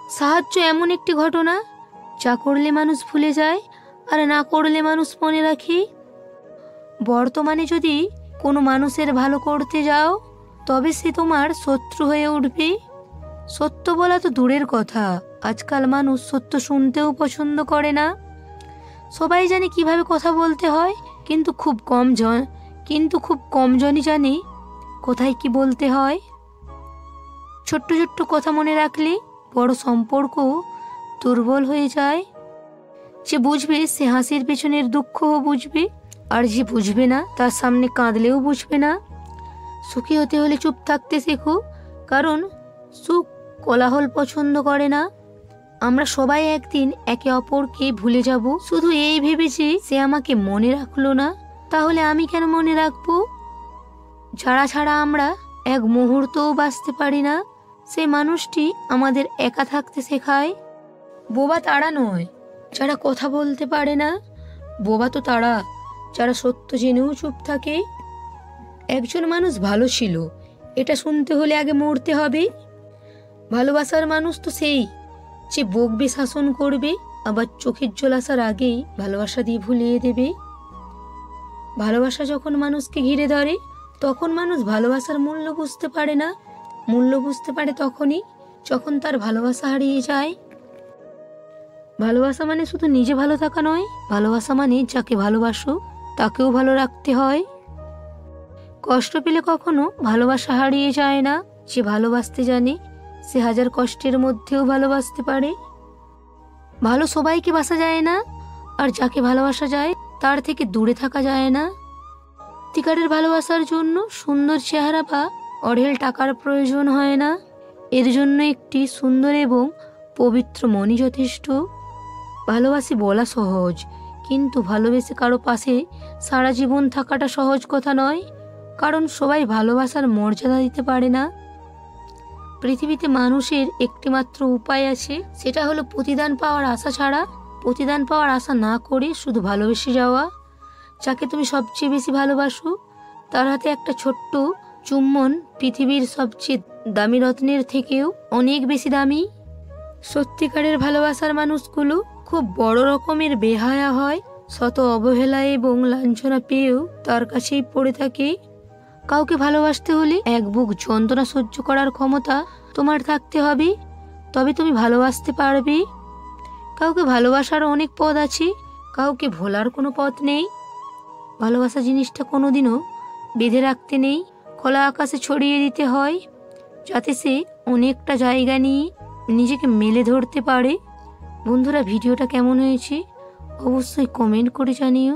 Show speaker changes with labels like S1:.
S1: সাহায্য এমন একটি ঘটনা যা করলে মানুষ ভুলে যায় আর না করলে মানুষ মনে রাখে। বর্তমানে যদি কোনো মানুষের ভালো করতে যাও তবে সে তোমার শত্রু হয়ে উঠবে। সত্য বলা তো দূরের কথা, আজকাল মানুষ সত্য শুনতেও পছন্দ করে না। সবাই জানে কিভাবে কথা বলতে হয়, কিন্তু খুব কম জনই জানে কোথায় কি বলতে হয়। ছোট্ট ছোট্ট কথা মনে রাখলে বড় সম্পর্ক দুর্বল হয়ে যায়। যে বুঝবে সে হাসির পেছনের দুঃখও বুঝবে, আর যে বুঝবে না তার সামনে কাঁদলেও বুঝবে না। সুখী হতে হলে চুপ থাকতে শেখো, কারণ সুখ কোলাহল পছন্দ করে না। আমরা সবাই একদিন একে অপরকে ভুলে যাব, শুধু এই ভেবেছি সে আমাকে মনে রাখলো না, তাহলে আমি কেন মনে রাখবো? যারা ছাড়া আমরা এক মুহূর্তও বাঁচতে পারি না, সে মানুষটি আমাদের একা থাকতে শেখায়। বোবা তারা নয় যারা কথা বলতে পারে না, বোবা তো তারা যারা সত্য জেনেও চুপ থাকে। একজন মানুষ ভালো ছিল এটা শুনতে হলে আগে মরতে হবে। ভালোবাসার মানুষ তো সেই যে বকবে, শাসন করবে, আবার চোখের জল আসার আগেই ভালোবাসা দিয়ে ভুলিয়ে দেবে। ভালোবাসা যখন মানুষকে ঘিরে ধরে তখন মানুষ ভালোবাসার মূল্য বুঝতে পারে না। মূল্য বুঝতে পারে তখনই যখন তার ভালোবাসা হারিয়ে যায়। ভালোবাসা মানে শুধু নিজে ভালো থাকা নয়, ভালোবাসা মানে যাকে ভালোবাসো তাকেও ভালো রাখতে হয়। কষ্ট পেলে কখনো ভালোবাসা হারিয়ে যায় না। যে ভালোবাসতে জানে সে হাজার কষ্টের মধ্যেও ভালোবাসতে পারে। ভালো সবাইকে বাসা যায় না, আর যাকে ভালোবাসা যায় তার থেকে দূরে থাকা যায় না। সত্যিকারের ভালোবাসার জন্য সুন্দর চেহারা বা অঢেল টাকার প্রয়োজন হয় না, এর জন্য একটি সুন্দর এবং পবিত্র মনই যথেষ্ট। ভালোবাসি বলা সহজ, কিন্তু ভালোবেসে কারো পাশে সারা জীবন থাকাটা সহজ কথা নয়, কারণ সবাই ভালোবাসার মর্যাদা দিতে পারে না। পৃথিবীতে মানুষের একটিমাত্র উপায় আছে, সেটা হলো প্রতিদান পাওয়ার আশা ছাড়া প্রতিদান পাওয়ার আশা না করে শুধু ভালোবেসে যাওয়া। যাকে তুমি সবচেয়ে বেশি ভালোবাসো তার হাতে একটা ছোট্ট চুম্বন পৃথিবীর সবচেয়ে দামি রত্নের থেকেও অনেক বেশি দামি। সত্যিকারের ভালোবাসার মানুষগুলো খুব বড় রকমের বেহায়া হয়, শত অবহেলা এবং লাঞ্ছনা পেয়েও তার কাছেই পড়ে থাকে। কাউকে ভালোবাসতে হলে এক বুক যন্ত্রণা সহ্য করার ক্ষমতা তোমার থাকতে হবে, তবে তুমি ভালোবাসতে পারবে। কাউকে ভালোবাসার অনেক পথ আছে, কাউকে ভোলার কোনো পথ নেই। ভালোবাসা জিনিসটা কোনোদিনও বেঁধে রাখতে নেই, খোলা আকাশে ছড়িয়ে দিতে হয়, যাতে সে অনেকটা জায়গা নিয়ে নিজেকে মেলে ধরতে পারে। বন্ধুরা, ভিডিওটা কেমন হয়েছে অবশ্যই কমেন্ট করে জানিও।